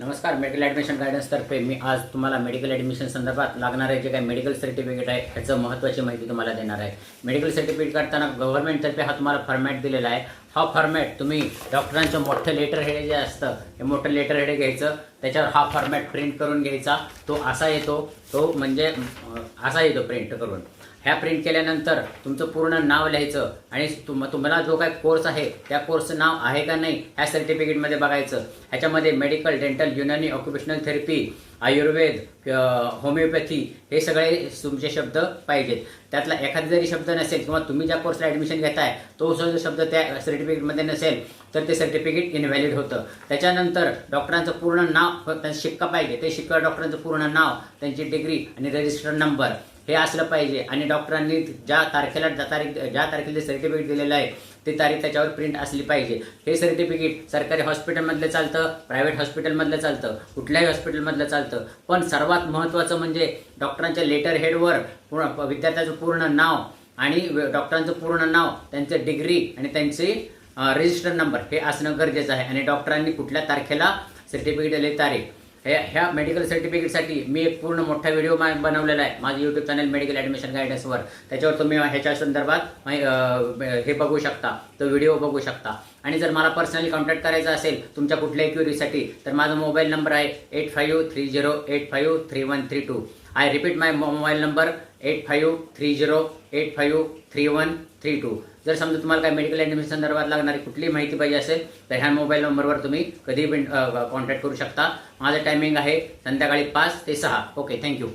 नमस्कार. Medical admission गायडन्सतर्फे मी आज तुम्हाला मेडिकल ॲडमिशन संदर्भात लागणारे जे काही मेडिकल सर्टिफिकेट आहे ह्याचं महत्त्वाची माहिती तुम्हाला देणार आहे. मेडिकल सर्टिफिकेट काढताना गव्हर्नमेंटतर्फे हा तुम्हाला फॉर्मॅट दिलेला आहे. हा फॉर्मॅट तुम्ही डॉक्टरांचं मोठं लेटर हेड जे असतं हे मोठं लेटर हेड घ्यायचं, त्याच्यावर हा फॉर्मॅट प्रिंट करून घ्यायचा. तो असा येतो, तो म्हणजे असा येतो प्रिंट करून. ह्या प्रिंट केल्यानंतर तुमचं पूर्ण नाव लिहायचं आणि तुम्हाला जो काय कोर्स आहे त्या कोर्सचं नाव आहे का नाही ह्या सर्टिफिकेटमध्ये बघायचं. ह्याच्यामध्ये medical, dental, Unani, occupational therapy, Ayurveda, homeopathy हे सगळे तुमचे शब्द पाहिजेत. त्यातला एखादा जरी शब्द नसेल किंवा तुम्ही ज्या कोर्सला ॲडमिशन घेताय तो जर शब्द त्या सर्टिफिकेटमध्ये नसेल तर ते सर्टिफिकेट इनव्हॅलिड होतं. त्याच्यानंतर डॉक्टरांचं पूर्ण नाव, त्यांचा शिक्का पाहिजे. ते शिक्का डॉक्टरांचं पूर्ण नाव, त्यांची डिग्री आणि रजिस्टर्ड नंबर हे असलं पाहिजे. आणि डॉक्टरांनी ज्या तारखेला सर्टिफिकेट दिलेलं आहे ती तारीख त्याच्यावर प्रिंट असली पाहिजे. हे सर्टिफिकेट सरकारी हॉस्पिटलमधलं चालतं, प्रायव्हेट हॉस्पिटलमधलं चालतं, कुठल्याही हॉस्पिटलमधलं चालतं. पण सर्वात महत्त्वाचं म्हणजे डॉक्टरांच्या लेटर हेडवर विद्यार्थ्याचं पूर्ण नाव आणि डॉक्टरांचं पूर्ण नाव, त्यांचं डिग्री आणि त्यांचे रजिस्टर नंबर हे असणं गरजेचं आहे. आणि डॉक्टरांनी कुठल्या तारखेला सर्टिफिकेट दिले तारीख, ह्या मेडिकल सर्टिफिकेटसाठी मी एक पूर्ण मोठा व्हिडिओ बनवलेला आहे माझं यूट्यूब चॅनल मेडिकल ॲडमिशन गायडन्सवर. त्याच्यावर तुम्ही ह्याच्या संदर्भात हे बघू शकता, तो व्हिडिओ बघू शकता. आणि जर मला पर्सनली कॉन्टॅक्ट करायचा असेल तुमच्या कुठल्याही क्युरीसाठी तर माझा मोबाईल नंबर आहे 8530853132. I repeat my mobile number 8530853132. जर समजा तुम्हाला काय मेडिकल ॲडमिशन संदर्भात लागणारी कुठलीही माहिती पाहिजे असेल तर ह्या मोबाईल नंबरवर तुम्ही कधीही कॉन्टॅक्ट करू शकता. माझं टायमिंग आहे संध्याकाळी 5 ते 6. Okay, thank you.